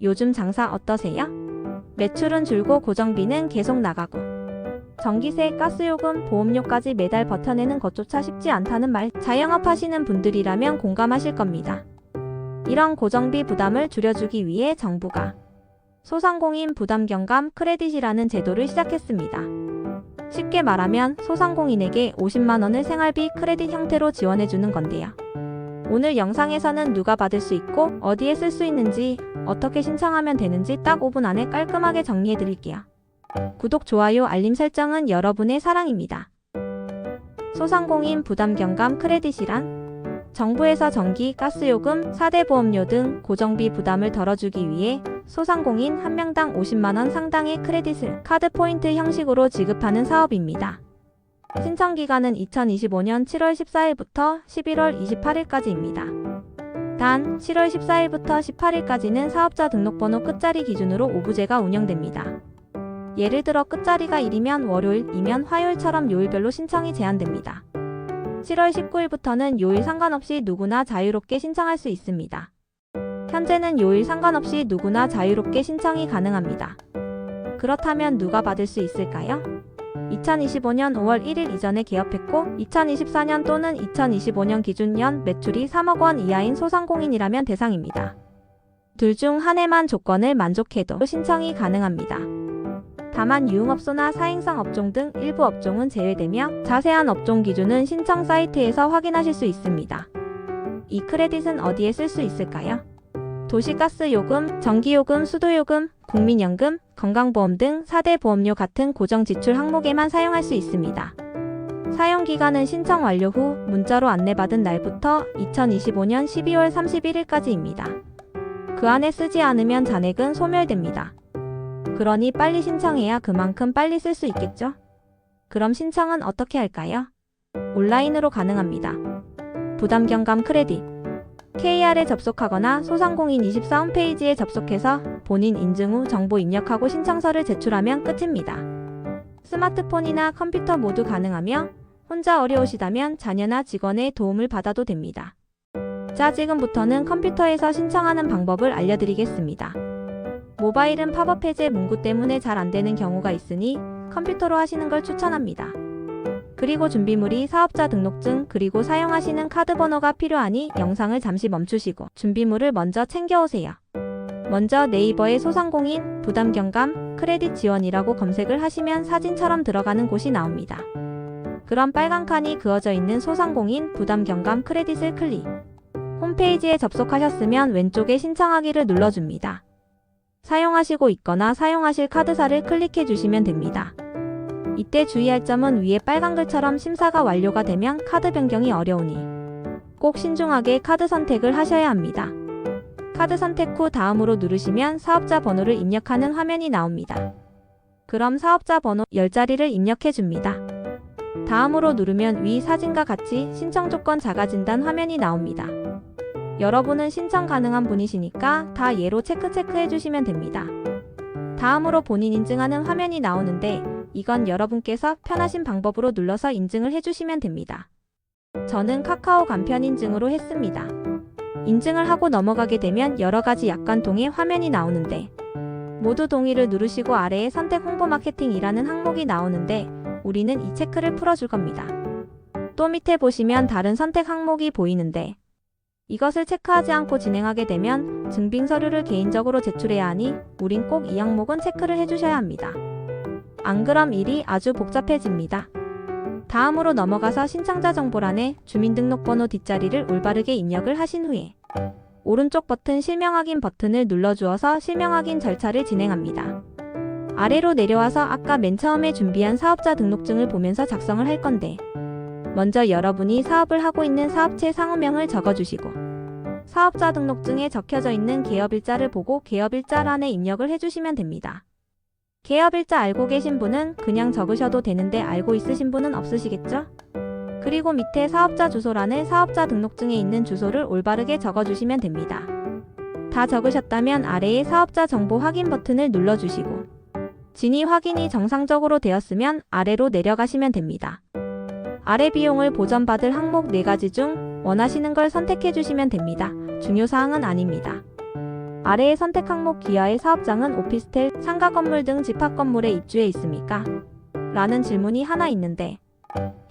요즘 장사 어떠세요? 매출은 줄고 고정비는 계속 나가고 전기세, 가스요금, 보험료까지 매달 버텨내는 것조차 쉽지 않다는 말 자영업 하시는 분들이라면 공감하실 겁니다. 이런 고정비 부담을 줄여주기 위해 정부가 소상공인 부담경감 크레딧이라는 제도를 시작했습니다. 쉽게 말하면 소상공인에게 50만 원을 생활비 크레딧 형태로 지원해주는 건데요. 오늘 영상에서는 누가 받을 수 있고 어디에 쓸 수 있는지 어떻게 신청하면 되는지 딱 5분 안에 깔끔하게 정리해드릴게요. 구독, 좋아요, 알림 설정은 여러분의 사랑입니다. 소상공인 부담경감 크레딧이란 정부에서 전기, 가스요금, 4대 보험료 등 고정비 부담을 덜어주기 위해 소상공인 1명당 50만 원 상당의 크레딧을 카드 포인트 형식으로 지급하는 사업입니다. 신청 기간은 2025년 7월 14일부터 11월 28일까지입니다. 단 7월 14일부터 18일까지는 사업자 등록번호 끝자리 기준으로 오부제가 운영됩니다. 예를 들어 끝자리가 1이면 월요일이면 화요일처럼 요일별로 신청이 제한됩니다. 7월 19일부터는 요일 상관없이 누구나 자유롭게 신청할 수 있습니다. 현재는 요일 상관없이 누구나 자유롭게 신청이 가능합니다. 그렇다면 누가 받을 수 있을까요? 2025년 5월 1일 이전에 개업했고 2024년 또는 2025년 기준 연 매출이 3억 원 이하인 소상공인이라면 대상입니다. 둘 중 한 해만 조건을 만족해도 신청이 가능합니다. 다만 유흥업소나 사행성 업종 등 일부 업종은 제외되며 자세한 업종 기준은 신청 사이트에서 확인하실 수 있습니다. 이 크레딧은 어디에 쓸 수 있을까요? 도시가스요금, 전기요금, 수도요금, 국민연금, 건강보험 등 4대 보험료 같은 고정지출 항목에만 사용할 수 있습니다. 사용기간은 신청 완료 후 문자로 안내받은 날부터 2025년 12월 31일까지입니다. 그 안에 쓰지 않으면 잔액은 소멸됩니다. 그러니 빨리 신청해야 그만큼 빨리 쓸 수 있겠죠? 그럼 신청은 어떻게 할까요? 온라인으로 가능합니다. 부담경감 크레딧 KR에 접속하거나 소상공인24 홈페이지에 접속해서 본인 인증 후 정보 입력하고 신청서를 제출하면 끝입니다. 스마트폰이나 컴퓨터 모두 가능하며 혼자 어려우시다면 자녀나 직원의 도움을 받아도 됩니다. 자, 지금부터는 컴퓨터에서 신청하는 방법을 알려드리겠습니다. 모바일은 팝업 해제 문구 때문에 잘 안되는 경우가 있으니 컴퓨터로 하시는 걸 추천합니다. 그리고 준비물이 사업자 등록증 그리고 사용하시는 카드 번호가 필요하니 영상을 잠시 멈추시고 준비물을 먼저 챙겨오세요. 먼저 네이버에 소상공인 부담경감 크레딧 지원이라고 검색을 하시면 사진처럼 들어가는 곳이 나옵니다. 그럼 빨간 칸이 그어져 있는 소상공인 부담경감 크레딧을 클릭. 홈페이지에 접속하셨으면 왼쪽에 신청하기를 눌러줍니다. 사용하시고 있거나 사용하실 카드사를 클릭해 주시면 됩니다. 이때 주의할 점은 위에 빨간 글처럼 심사가 완료가 되면 카드 변경이 어려우니 꼭 신중하게 카드 선택을 하셔야 합니다. 카드 선택 후 다음으로 누르시면 사업자 번호를 입력하는 화면이 나옵니다. 그럼 사업자 번호 10자리를 입력해 줍니다. 다음으로 누르면 위 사진과 같이 신청 조건 작아진다는 화면이 나옵니다. 여러분은 신청 가능한 분이시니까 다 예로 체크해 주시면 됩니다. 다음으로 본인 인증하는 화면이 나오는데 이건 여러분께서 편하신 방법으로 눌러서 인증을 해주시면 됩니다. 저는 카카오 간편 인증으로 했습니다. 인증을 하고 넘어가게 되면 여러가지 약관통의 화면이 나오는데 모두 동의를 누르시고 아래에 선택 홍보 마케팅이라는 항목이 나오는데 우리는 이 체크를 풀어줄 겁니다. 또 밑에 보시면 다른 선택 항목이 보이는데 이것을 체크하지 않고 진행하게 되면 증빙 서류를 개인적으로 제출해야 하니 우린 꼭 이 항목은 체크를 해주셔야 합니다. 안 그럼 일이 아주 복잡해집니다. 다음으로 넘어가서 신청자 정보란에 주민등록번호 뒷자리를 올바르게 입력을 하신 후에 오른쪽 버튼 실명 확인 버튼을 눌러주어서 실명 확인 절차를 진행합니다. 아래로 내려와서 아까 맨 처음에 준비한 사업자 등록증을 보면서 작성을 할 건데 먼저 여러분이 사업을 하고 있는 사업체 상호명을 적어주시고 사업자 등록증에 적혀져 있는 개업일자를 보고 개업일자란에 입력을 해주시면 됩니다. 개업일자 알고 계신 분은 그냥 적으셔도 되는데 알고 있으신 분은 없으시겠죠? 그리고 밑에 사업자 주소란에 사업자 등록증에 있는 주소를 올바르게 적어주시면 됩니다. 다 적으셨다면 아래에 사업자 정보 확인 버튼을 눌러주시고 진위 확인이 정상적으로 되었으면 아래로 내려가시면 됩니다. 아래 비용을 보전받을 항목 4가지 중 원하시는 걸 선택해 주시면 됩니다. 중요사항은 아닙니다. 아래의 선택 항목 기아의 사업장은 오피스텔, 상가 건물 등 집합 건물에 입주해 있습니까? 라는 질문이 하나 있는데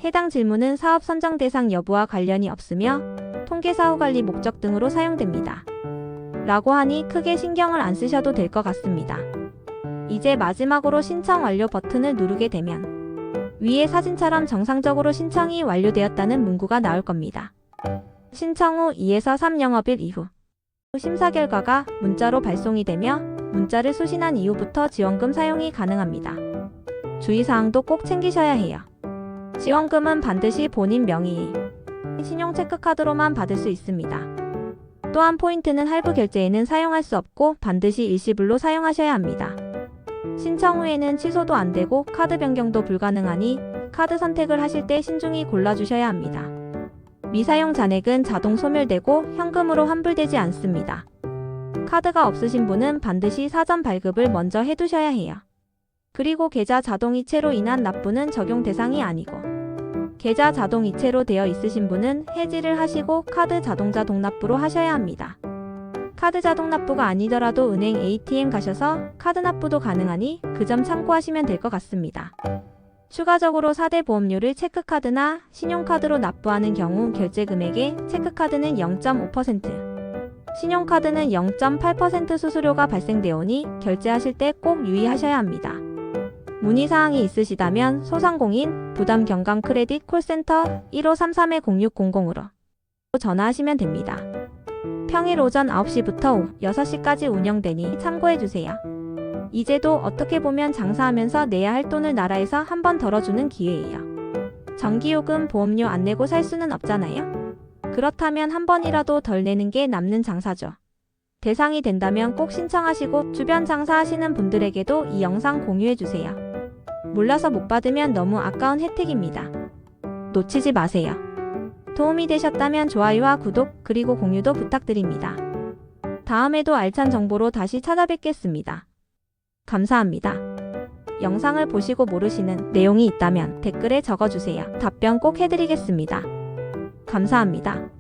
해당 질문은 사업 선정 대상 여부와 관련이 없으며 통계 사후 관리 목적 등으로 사용됩니다. 라고 하니 크게 신경을 안 쓰셔도 될 것 같습니다. 이제 마지막으로 신청 완료 버튼을 누르게 되면 위의 사진처럼 정상적으로 신청이 완료되었다는 문구가 나올 겁니다. 신청 후 2에서 3영업일 이후 심사 결과가 문자로 발송이 되며 문자를 수신한 이후부터 지원금 사용이 가능합니다. 주의사항도 꼭 챙기셔야 해요. 지원금은 반드시 본인 명의, 신용 체크카드로만 받을 수 있습니다. 또한 포인트는 할부 결제에는 사용할 수 없고 반드시 일시불로 사용하셔야 합니다. 신청 후에는 취소도 안 되고 카드 변경도 불가능하니 카드 선택을 하실 때 신중히 골라주셔야 합니다. 미사용 잔액은 자동 소멸되고 현금으로 환불되지 않습니다. 카드가 없으신 분은 반드시 사전 발급을 먼저 해두셔야 해요. 그리고 계좌 자동 이체로 인한 납부는 적용 대상이 아니고 계좌 자동 이체로 되어 있으신 분은 해지를 하시고 카드 자동차 동납부로 하셔야 합니다. 카드 자동 납부가 아니더라도 은행 ATM 가셔서 카드 납부도 가능하니 그 점 참고하시면 될 것 같습니다. 추가적으로 4대 보험료를 체크카드나 신용카드로 납부하는 경우 결제 금액에 체크카드는 0.5%, 신용카드는 0.8% 수수료가 발생되오니 결제하실 때 꼭 유의하셔야 합니다. 문의사항이 있으시다면 소상공인 부담경감 크레딧 콜센터 1533-0600으로 전화하시면 됩니다. 평일 오전 9시부터 오후 6시까지 운영되니 참고해주세요. 이제도 어떻게 보면 장사하면서 내야 할 돈을 나라에서 한 번 덜어주는 기회예요. 전기요금, 보험료 안 내고 살 수는 없잖아요. 그렇다면 한 번이라도 덜 내는 게 남는 장사죠. 대상이 된다면 꼭 신청하시고 주변 장사하시는 분들에게도 이 영상 공유해주세요. 몰라서 못 받으면 너무 아까운 혜택입니다. 놓치지 마세요. 도움이 되셨다면 좋아요와 구독 그리고 공유도 부탁드립니다. 다음에도 알찬 정보로 다시 찾아뵙겠습니다. 감사합니다. 영상을 보시고 모르시는 내용이 있다면 댓글에 적어주세요. 답변 꼭 해드리겠습니다. 감사합니다.